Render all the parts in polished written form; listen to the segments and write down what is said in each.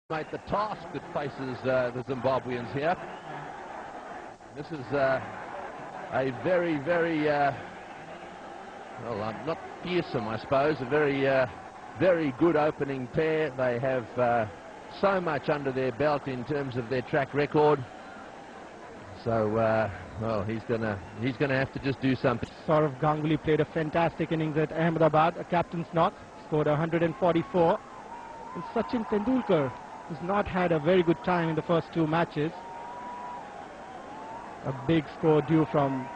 Mate, the task that faces the Zimbabweans here. This is a very, well, not fearsome, I suppose, a very good opening pair. They have so much under their belt in terms of their track record. So, well, he's gonna have to just do something. Saurav Ganguly played a fantastic innings at Ahmedabad, a captain's knock, scored 144. And Sachin Tendulkar has not had a very good time in the first two matches. A big score due from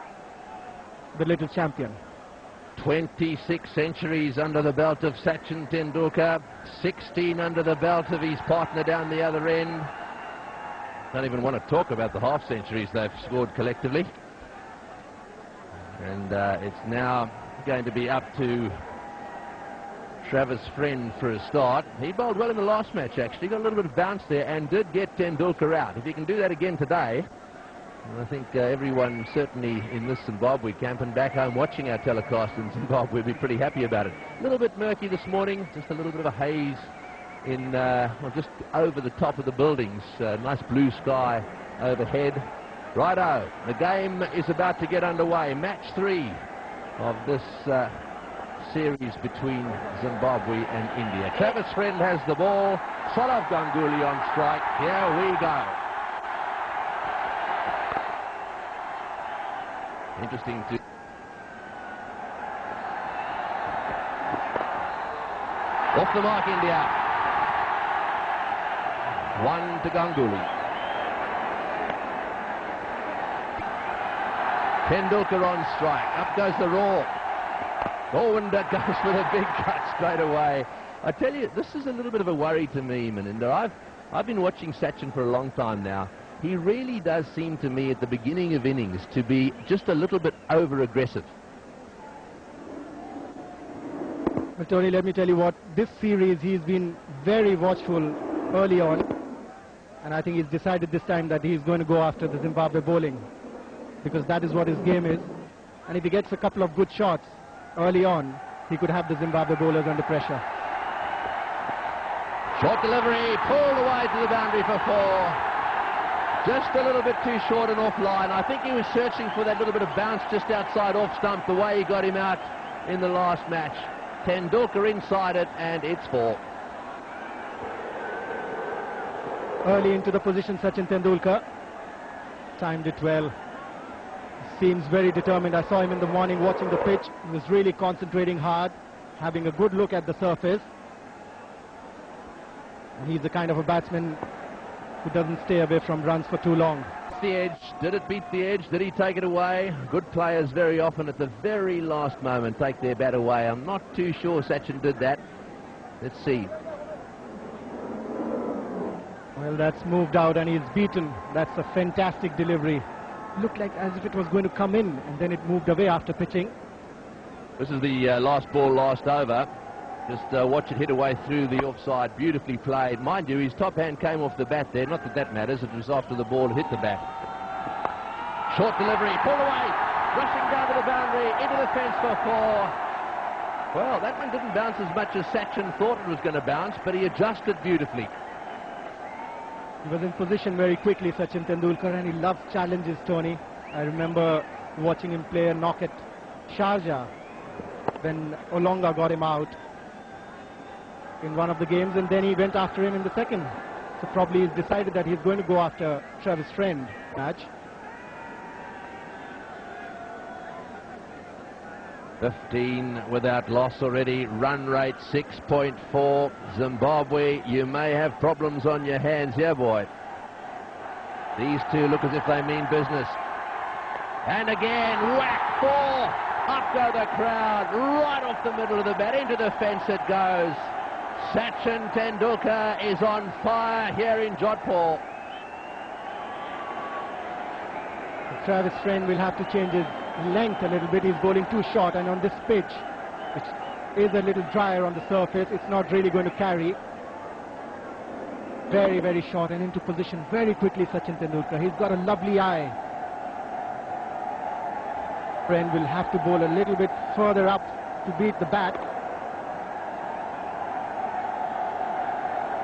the little champion. 26 centuries under the belt of Sachin Tendulkar, 16 under the belt of his partner down the other end. Don't even want to talk about the half centuries they've scored collectively. And it's now going to be up to Travis Friend for a start. He bowled well in the last match, actually. Got a little bit of bounce there and did get Tendulkar out. If he can do that again today, I think everyone certainly in this Zimbabwe camp and back home watching our telecast in Zimbabwe will be pretty happy about it. A little bit murky this morning, just a little bit of a haze in, well, just over the top of the buildings. Nice blue sky overhead. Righto, the game is about to get underway. Match 3 of this series between Zimbabwe and India. Travis Friend has the ball. Saurav Ganguly on strike. Here we go. Interesting to... Off the mark, India. 1 to Ganguly. Tendulkar on strike. Up goes the raw. Govind goes with a big cut straight away. I tell you, this is a little bit of a worry to me, Maninder. I've been watching Sachin for a long time now. He really does seem to me at the beginning of innings to be just a little bit over-aggressive. Well, Tony, let me tell you what, this series he's been very watchful early on, and I think he's decided this time that he's going to go after the Zimbabwe bowling, because that is what his game is. And if he gets a couple of good shots early on, he could have the Zimbabwe bowlers under pressure. Short delivery, pulled away to the boundary for 4. Just a little bit too short and off line. I think he was searching for that little bit of bounce just outside off stump, the way he got him out in the last match. Tendulkar inside it, and it's 4. Early into the position, Sachin Tendulkar timed it well. Seems very determined. I saw him in the morning watching the pitch. He was really concentrating hard, having a good look at the surface. And he's the kind of a batsman who doesn't stay away from runs for too long. The edge. Did it beat the edge? Did he take it away? Good players very often at the very last moment take their bat away. I'm not too sure Sachin did that. Let's see. Well, that's moved out and he's beaten. That's a fantastic delivery. Looked like as if it was going to come in, and then it moved away after pitching. This is the last ball, last over. Just watch it hit away through the offside. Beautifully played. Mind you, his top hand came off the bat there. Not that that matters. It was after the ball hit the bat. Short delivery. Pulled away. Rushing down to the boundary. Into the fence for 4. Well, that one didn't bounce as much as Sachin thought it was going to bounce, but he adjusted beautifully. He was in position very quickly, Sachin Tendulkar, and he loves challenges, Tony. I remember watching him play a knock at Sharjah when Olonga got him out in one of the games, and then he went after him in the second. So probably he's decided that he's going to go after Travis Friend match. 15 without loss already. Run rate 6.4. Zimbabwe, you may have problems on your hands here, boy. These two look as if they mean business. And again, whack, 4. Up go the crowd, right off the middle of the bat, into the fence it goes. Sachin Tendulkar is on fire here in Jodhpur. Travis Friend will have to change his length a little bit. He's bowling too short, and on this pitch, which is a little drier on the surface, it's not really going to carry. Very, very short and into position very quickly, Sachin Tendulkar. He's got a lovely eye. Friend will have to bowl a little bit further up to beat the bat.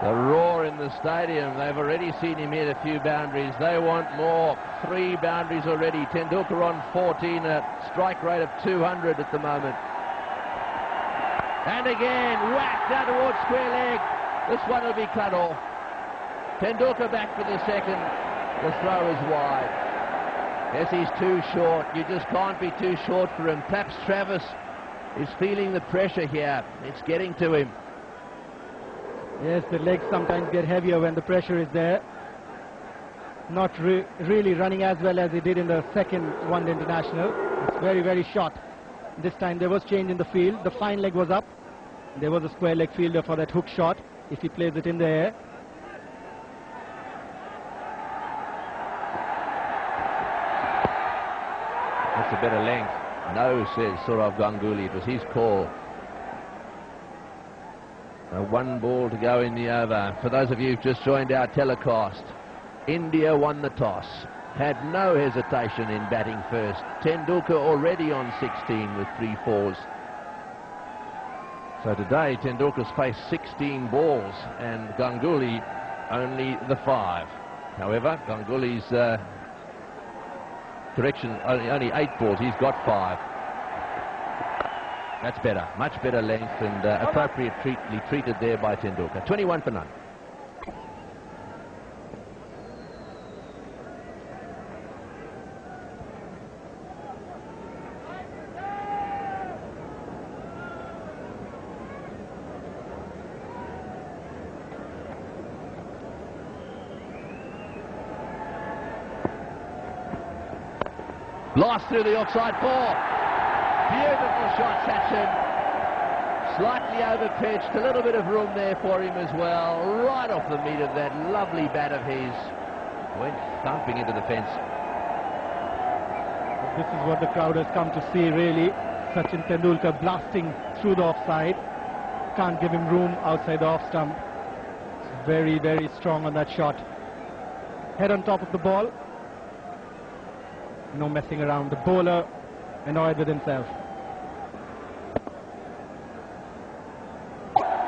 The roar in the stadium. They've already seen him hit a few boundaries. They want more. 3 boundaries already. Tendulkar on 14, a strike rate of 200 at the moment. And again, whack down towards square leg. This one will be cut off. Tendulkar back for the second. The throw is wide. Yes, he's too short. You just can't be too short for him. Perhaps Travis is feeling the pressure here. It's getting to him. Yes, the legs sometimes get heavier when the pressure is there. Not really running as well as he did in the second one-day international. It's very, very short. This time there was change in the field. The fine leg was up. There was a square leg fielder for that hook shot if he plays it in the air. That's a better length. No, says Sourav Ganguly. It was his call. 1 ball to go in the over. For those of you who've just joined our telecast, India won the toss. Had no hesitation in batting first. Tendulkar already on 16 with 3 fours. So today Tendulkar's faced 16 balls and Ganguly only the 5. However, Ganguly's correction, only 8 balls. He's got 5. That's better, much better length and appropriately treated there by Tendulkar. 21 for none. Blast through the offside 4. Beautiful shot, Sachin. Slightly over-pitched, a little bit of room there for him as well. Right off the meat of that lovely bat of his. Went thumping into the fence. This is what the crowd has come to see, really. Sachin Tendulkar blasting through the offside. Can't give him room outside the off stump. It's very, very strong on that shot. Head on top of the ball. No messing around. The bowler annoyed with himself.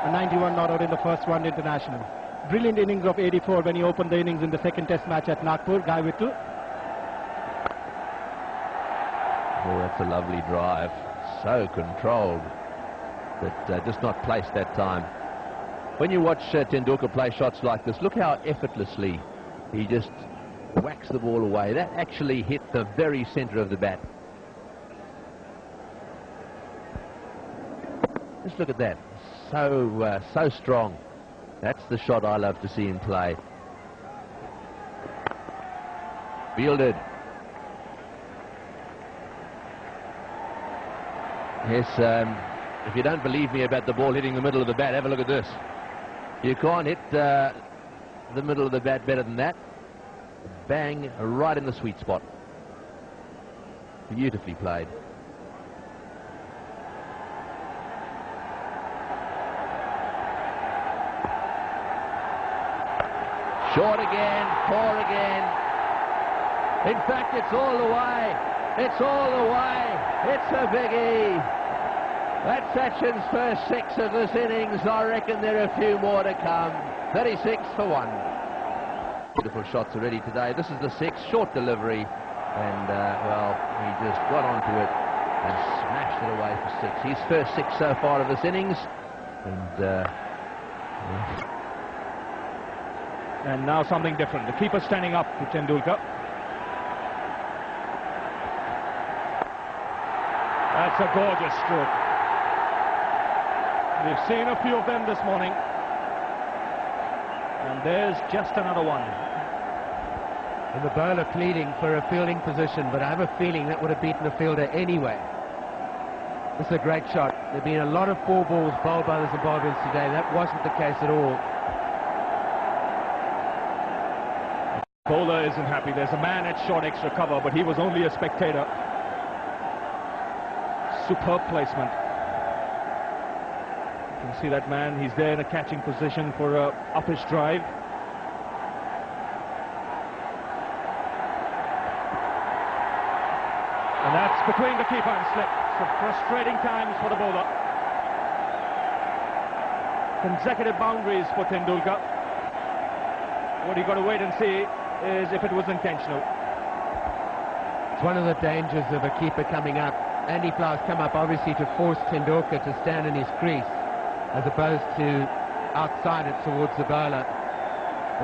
A 91 not out in the first one international. Brilliant innings of 84 when he opened the innings in the second test match at Nagpur. Guy Vittu. Oh, that's a lovely drive. So controlled, but just not placed that time. When you watch Tendulkar play shots like this, look how effortlessly he just whacks the ball away. That actually hit the very center of the bat. Just look at that. So strong. That's the shot I love to see him play. Fielded. Yes, if you don't believe me about the ball hitting the middle of the bat, have a look at this. You can't hit the middle of the bat better than that. Bang, right in the sweet spot. Beautifully played. Short again, 4 again. In fact, it's all the way. It's all the way. It's a biggie. That's Sachin's first 6 of this innings. I reckon there are a few more to come. 36 for 1. Beautiful shots already today. This is the 6th, short delivery. And, well, he just got onto it and smashed it away for 6. His first 6 so far of this innings. And now something different. The keeper standing up to Tendulkar. That's a gorgeous stroke. We've seen a few of them this morning. And there's just another one. And the bowler pleading for a fielding position, but I have a feeling that would have beaten the fielder anyway. This is a great shot. There have been a lot of 4 balls bowled by the Zimbabweans today. That wasn't the case at all. Bowler isn't happy. There's a man at short extra cover, but he was only a spectator. Superb placement. You can see that man. He's there in a catching position for a uppish drive. And that's between the keeper and slip. Some frustrating times for the bowler. Consecutive boundaries for Tendulkar. what you got to wait and see is if it was intentional. It's one of the dangers of a keeper coming up. Andy Plough's come up obviously to force Tendulkar to stand in his crease as opposed to outside it towards the bowler.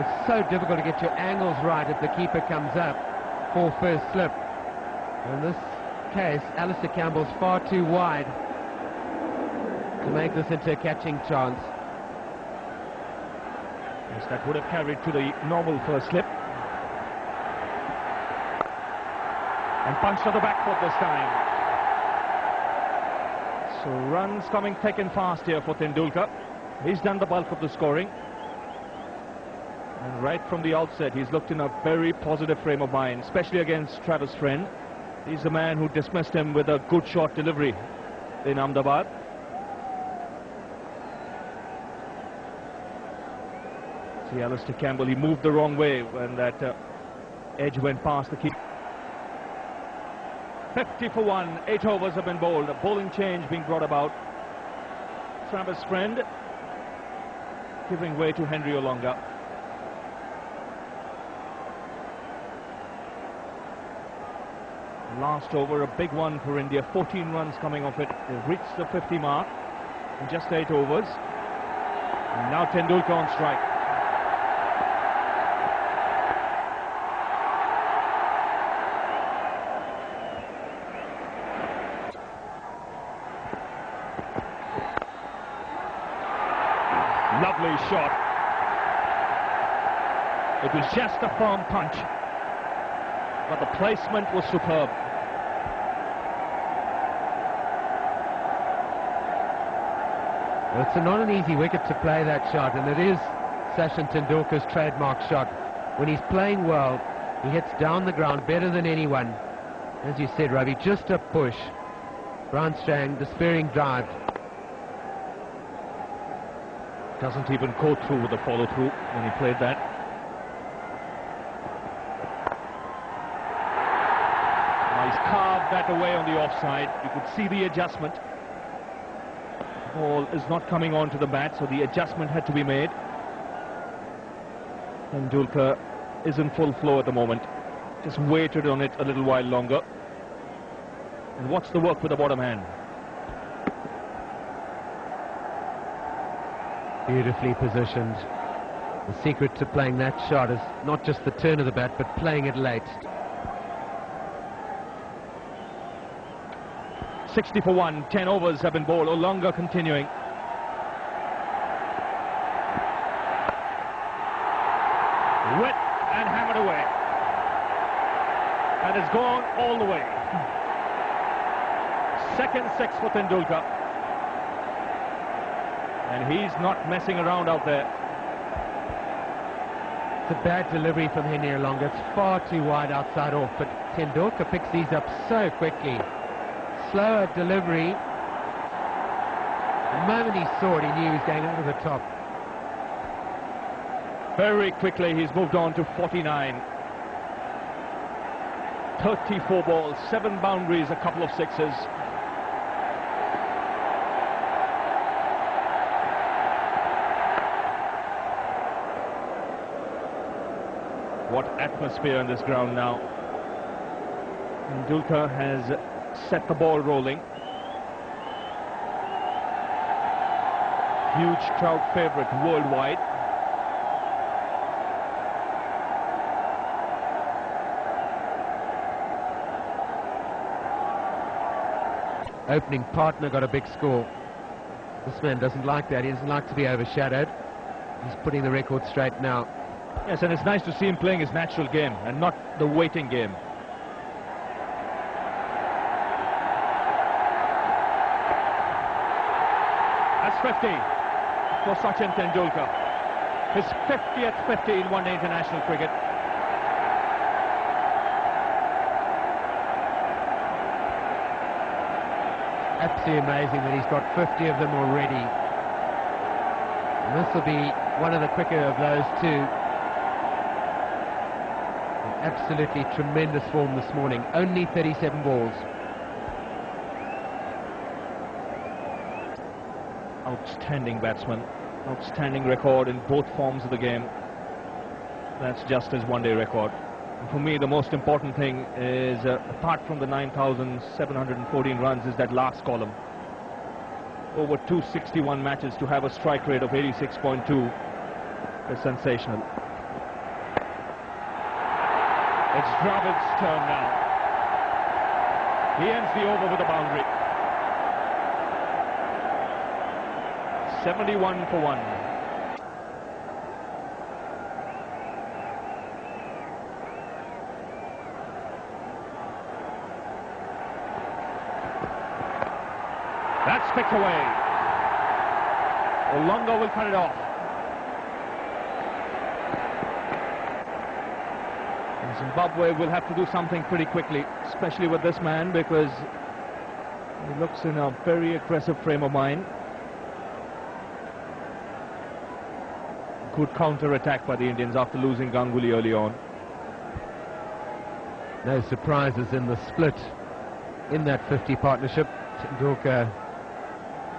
It's so difficult to get your angles right if the keeper comes up for first slip. In this case, Alistair Campbell's far too wide to make this into a catching chance. Yes, that would have carried to the normal first slip. And punched to the back foot this time. So runs coming thick and fast here for Tendulkar. He's done the bulk of the scoring. And right from the outset, he's looked in a very positive frame of mind, especially against Travis Friend. He's the man who dismissed him with a good short delivery in Ahmedabad. See Alistair Campbell, he moved the wrong way when that edge went past the keeper. 50 for 1, 8 overs have been bowled, a bowling change being brought about. Travis Friend giving way to Henry Olonga. Last over, a big one for India, 14 runs coming off it. They've reached the 50 mark in just 8 overs. And now Tendulkar on strike. Lovely shot. It was just a firm punch, but the placement was superb. Well, it's not an easy wicket to play that shot, and it is Sachin Tendulkar's trademark shot. When he's playing well, he hits down the ground better than anyone. As you said, Ravi, just a push. Brown Strang, despairing drive. Doesn't even go through with the follow-through when he played that. Now he's carved that away on the offside. You could see the adjustment. The ball is not coming onto the bat, so the adjustment had to be made. Tendulkar is in full flow at the moment. Just waited on it a little while longer. And what's the work with the bottom hand? Beautifully positioned. The secret to playing that shot is not just the turn of the bat, but playing it late. 60 for 1, 10 overs have been bowled. Olonga continuing. Wet and hammered away. And it's gone all the way. Second 6 for Tendulkar. And he's not messing around out there. It's a bad delivery from Henry Olonga. It's far too wide outside off, but Tendulkar picks these up so quickly. Slower delivery. The moment he saw it, he knew he was going over the top. Very quickly, he's moved on to 49. 34 balls, 7 boundaries, a couple of sixes. What atmosphere in this ground now. Tendulkar has set the ball rolling. Huge crowd favourite worldwide. Opening partner got a big score. This man doesn't like that. He doesn't like to be overshadowed. He's putting the record straight now. Yes, and it's nice to see him playing his natural game and not the waiting game. That's 50 for Sachin Tendulkar. His 50th 50 in one-day international cricket. Absolutely amazing that he's got 50 of them already. And this will be one of the quicker of those two. Absolutely tremendous form this morning. Only 37 balls. Outstanding batsman. Outstanding record in both forms of the game. That's just his one-day record. And for me, the most important thing is, apart from the 9,714 runs, is that last column. Over 261 matches to have a strike rate of 86.2 is sensational. It's Dravid's turn now. He ends the over with a boundary. 71 for 1. That's picked away. Olonga will cut it off. And Zimbabwe will have to do something pretty quickly, especially with this man, because he looks in a very aggressive frame of mind. Good counter-attack by the Indians after losing Ganguly early on. No surprises in the split in that 50 partnership. Tendulkar,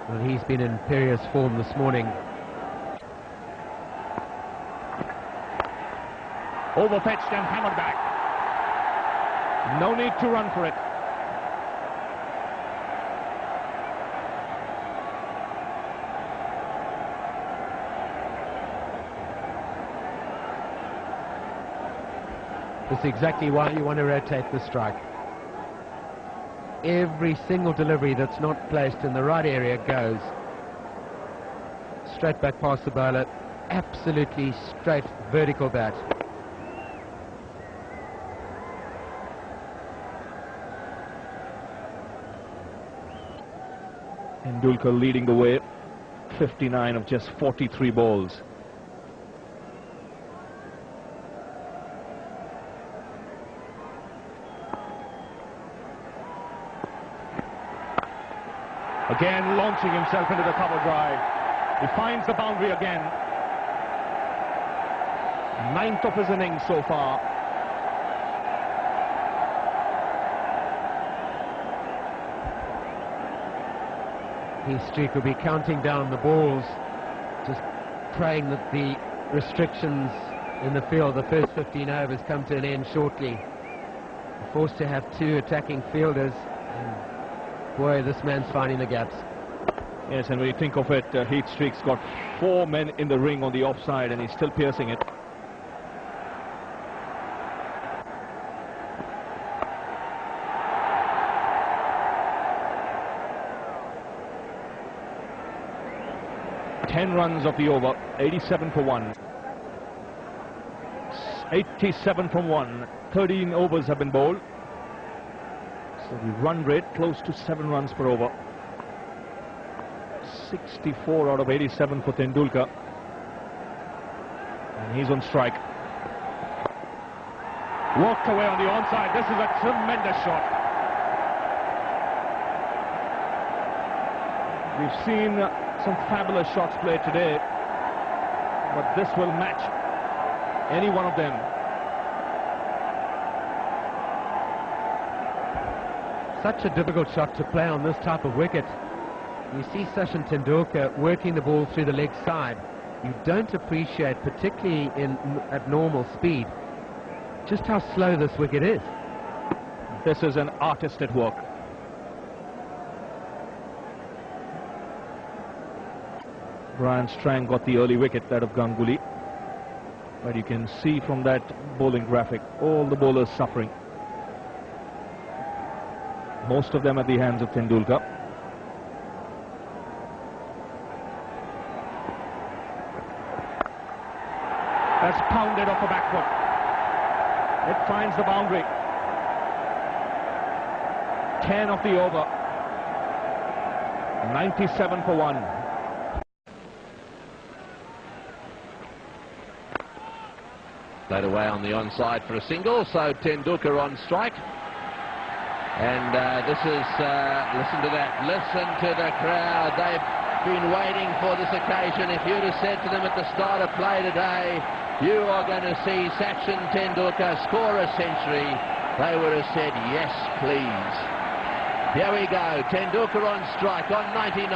well, he's been in imperious form this morning. Overfetched and hammered back. No need to run for it. That's exactly why you want to rotate the strike. Every single delivery that's not placed in the right area goes straight back past the bowler. Absolutely straight vertical bat. Tendulkar leading the way. 59 of just 43 balls. Again launching himself into the cover drive. He finds the boundary again. 9th of his innings so far. His streak will be counting down the balls, just praying that the restrictions in the field, the first 15 overs, come to an end shortly. Forced to have 2 attacking fielders. Boy, this man's finding the gaps. Yes, and when you think of it, Heath Streak's got 4 men in the ring on the offside, and he's still piercing it. Ten runs of the over, 87 for 1. 87 from 1. 13 overs have been bowled. So the run rate close to 7 runs per over. 64 out of 87 for Tendulkar. And he's on strike. Walked away on the onside. This is a tremendous shot. We've seen some fabulous shots played today, but this will match any one of them. Such a difficult shot to play on this type of wicket. You see Sachin Tendulkar working the ball through the leg side. You don't appreciate, particularly at normal speed, just how slow this wicket is. This is an artist at work. Brian Strang got the early wicket, that of Ganguly. But you can see from that bowling graphic, all the bowlers suffering. Most of them at the hands of Tendulkar. That's pounded off the back foot. It finds the boundary. 10 of the over. 97 for 1. Played away on the onside for a single, so Tendulkar on strike. And this is, listen to that, listen to the crowd. They've been waiting for this occasion. If you'd have said to them at the start of play today, you are going to see Sachin Tendulkar score a century, they would have said, yes, please. Here we go, Tendulkar on strike on 99.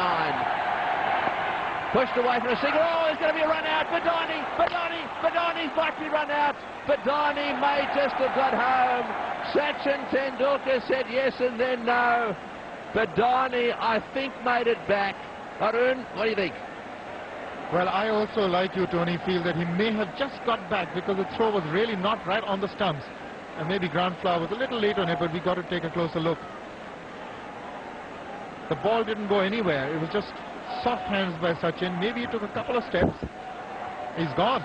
Pushed away for a single. Oh, going to be a run out. Badani's might be run out. Badani may just have got home. Sachin Tendulkar said yes and then no. Badani, I think, made it back. Arun, what do you think? Well, I also, like you, Tony, feel that he may have just got back because the throw was really not right on the stumps. And maybe ground flower was a little late on it, but we got to take a closer look. The ball didn't go anywhere. It was just soft hands by Sachin. Maybe he took a couple of steps. He's gone.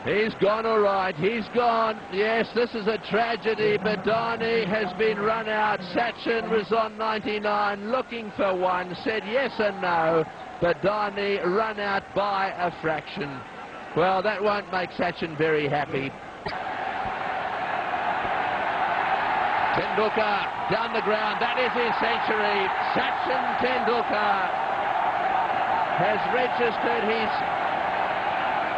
He's gone, all right. He's gone. Yes, this is a tragedy. Badani has been run out. Sachin was on 99, looking for one. Said yes and no. Badani run out by a fraction. Well, that won't make Sachin very happy. Tendulkar down the ground. That is his century. Sachin Tendulkar has registered his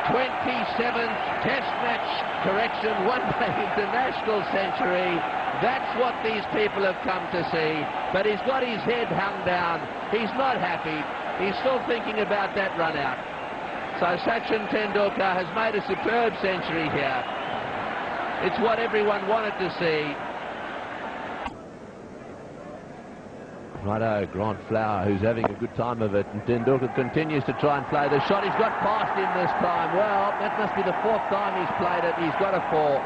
27th Test match one-day international century. That's what these people have come to see. But he's got his head hung down. He's not happy. He's still thinking about that run out. So Sachin Tendulkar has made a superb century here. It's what everyone wanted to see. Righto, Grant Flower, who's having a good time of it, and Tendulkar continues to try and play the shot. He's got past him this time. Well, that must be the 4th time he's played it. He's got a 4.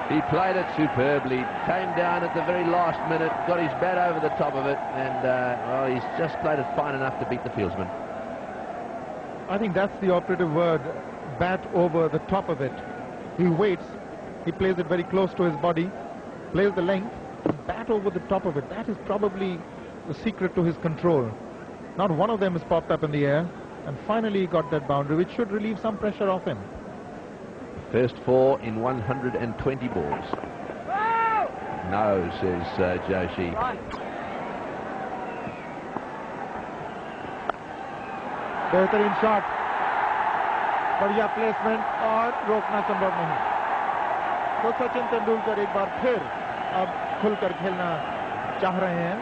He played it superbly, came down at the very last minute, got his bat over the top of it, and well, he's just played it fine enough to beat the fieldsman. I think that's the operative word, bat over the top of it. He waits, he plays it very close to his body, plays the length, bat over the top of it. That is probably the secret to his control. Not one of them has popped up in the air, and finally he got that boundary, which should relieve some pressure off him. First 4 in 120 balls. No, says Joshi. बेहतरीन shot, बढ़िया placement और रोकना संभव नहीं. तो सचिन तेंदुलकर एक बार फिर अब खुलकर खेलना चाह रहे हैं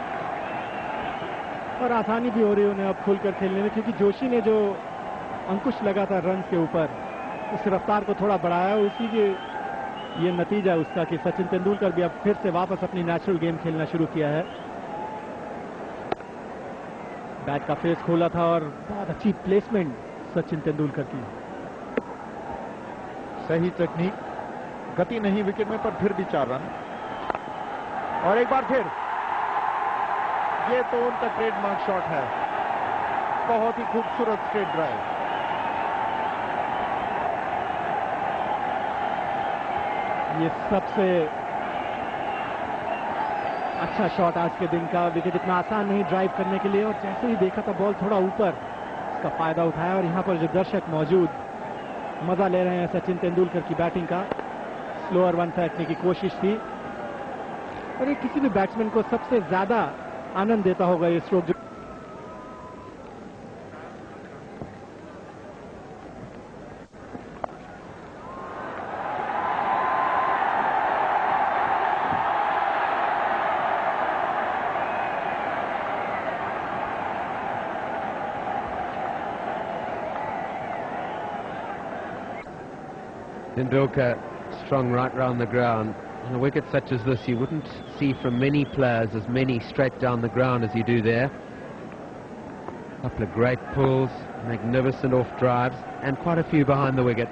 और आसानी भी हो रही है उन्हें अब खुलकर खेलने में, क्योंकि जोशी ने जो अंकुश लगा था रन के ऊपर, उस रफ्तार को थोड़ा बढ़ाया. उसी के ये नतीजा उसका कि सचिन तेंदुलकर भी अब फिर से वापस अपनी नेचुरल गेम खेलना शुरू किया है. बैट का फेस खोला था और बहुत अच्छी प्लेसमेंट सचिन तेंदुलकर की. सही टेक्निक, गति नहीं विकेट में, पर फिर भी 4 रन. और एक बार फिर ये तो उनका ट्रेडमार्क शॉट है. बहुत ही खूबसूरत स्ट्रेट ड्राइव. ये सबसे अच्छा शॉट आज के दिन का. विकेट इतना आसान नहीं ड्राइव करने के लिए, और जैसे ही देखा था बॉल थोड़ा ऊपर, इसका फायदा उठाया. और यहाँ पर जो दर्शक मौजूद मजा ले रहे हैं सचिन तेंदुलकर की बैटिंग का. स्लोअर वन फेंकने की कोशिश थी, और ये किसी भी बैट्समैन को सबसे ज्यादा आनंद देता होगा ये stroke. Tendulkar, strong right round the ground. On a wicket such as this, you wouldn't see from many players as many straight down the ground as you do there. A couple of great pulls, magnificent off drives, and quite a few behind the wicket.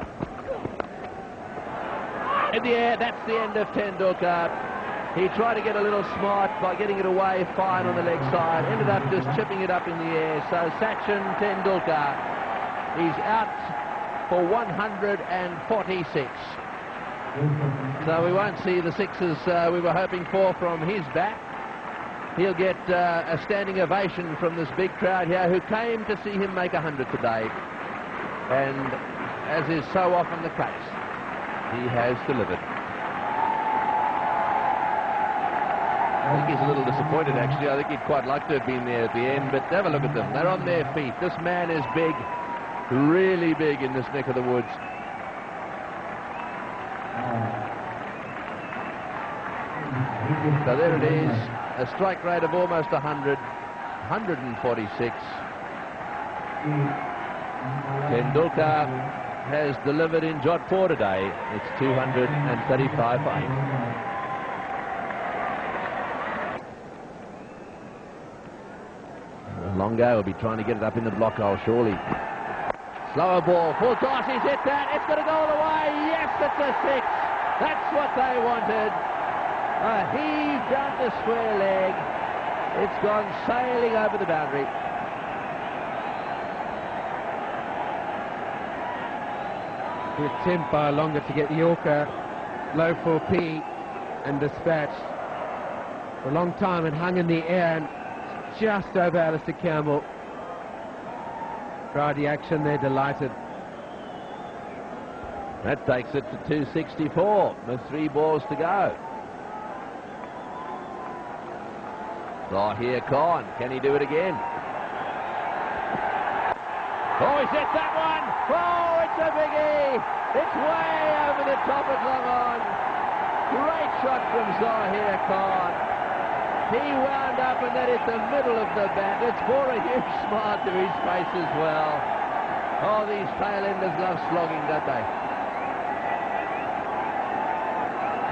In the air, that's the end of Tendulkar. He tried to get a little smart by getting it away fine on the leg side, ended up just chipping it up in the air. So Sachin Tendulkar, he's out for 146. So we won't see the sixes we were hoping for from his bat. He'll get a standing ovation from this big crowd here who came to see him make 100 today. And as is so often the case, he has delivered. I think he's a little disappointed, actually. I think he'd quite like to have been there at the end, but have a look at them. They're on their feet. This man is big, really big in this neck of the woods. So there it is, a strike rate of almost 100, 146. Tendulkar has delivered in Jodhpur today. It's 235 for 8. Longo will be trying to get it up in the block hole, surely. Slower ball. Full toss. He's hit that. It's going to go all the way. Yes, it's a 6. That's what they wanted. A heave down the square leg. It's gone sailing over the boundary. Good attempt by Longa to get Yorker low for P and dispatched. For a long time it hung in the air and just over Alistair Campbell. Crowd reaction, they're delighted. That takes it to 264 with 3 balls to go. Zahir Khan, can he do it again? Oh, he's hit that one! Oh, it's a biggie! It's way over the top of long on. Great shot from Zahir Khan. He wound up and that hit the middle of the bat. It's brought a huge smile to his face as well. Oh, these tail-enders love slogging, don't they?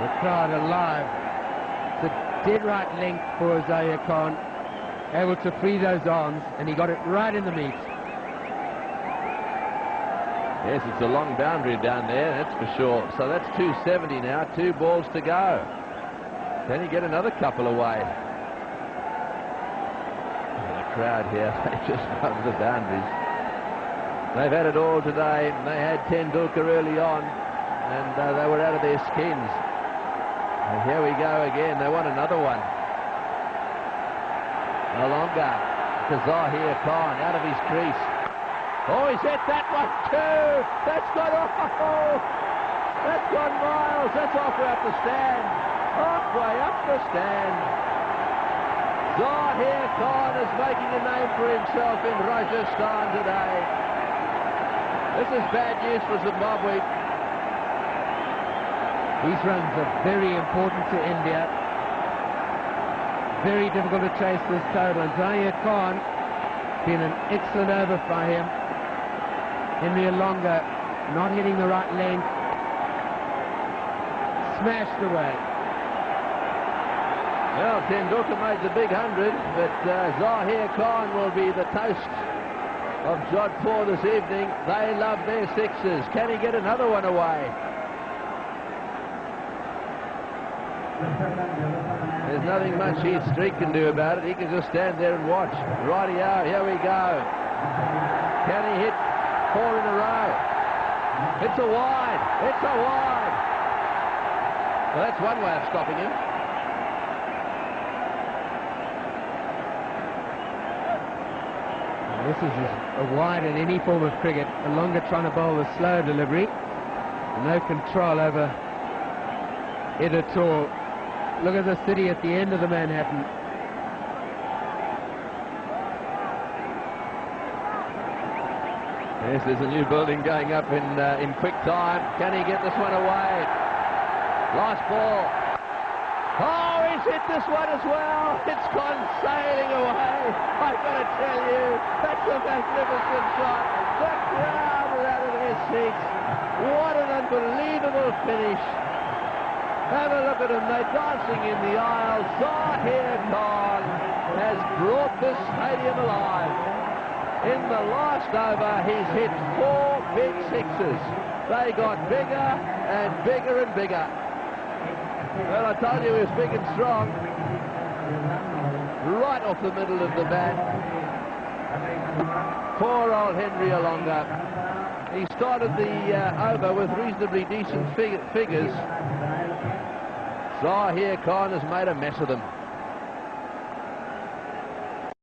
The crowd alive. It's a dead right length for Zahir Khan. Able to free those arms, and he got it right in the meat. Yes, it's a long boundary down there, that's for sure. So that's 270 now, 2 balls to go. Can he get another couple away? The crowd here, they just love the boundaries. They've had it all today. They had Tendulkar early on, and they were out of their skins. And here we go again. They want another one. No longer to Zahir Khan out of his crease. Oh, he's hit that one too. That's gone off. Oh, that's gone miles. That's halfway up the stand. Halfway up the stand. Zahir Khan is making a name for himself in Rajasthan today. This is bad news for Zimbabwe. These runs are very important to India. Very difficult to chase this total. And Zahir Khan, been an excellent over by him. Henry Alonga not hitting the right length. Smashed away. Well, Tendulkar made the big 100, but Zahir Khan will be the toast of Jodhpur this evening. They love their 6s. Can he get another one away? There's nothing much Heath Street can do about it. He can just stand there and watch. Rightio, here we go. Can he hit 4 in a row? It's a wide. It's a wide. Well, that's one way of stopping him. This is a wide in any form of cricket. Alonga trying to bowl a slow delivery. No control over it at all. Look at the city at the end of the Manhattan. Yes, there's a new building going up in quick time. Can he get this one away? Last ball. Oh, he's hit this one as well. It's gone sailing away. I've got to tell you, that's a magnificent shot. The crowd are out of their seats. What an unbelievable finish. Have a look at them. They're dancing in the aisle. Zahir Khan has brought this stadium alive. In the last over, he's hit 4 big 6s. They got bigger and bigger and bigger. Well, I told you he was big and strong. Right off the middle of the bat. Poor old Henry Alonga. He started the over with reasonably decent figures. Zahir Khan has made a mess of them.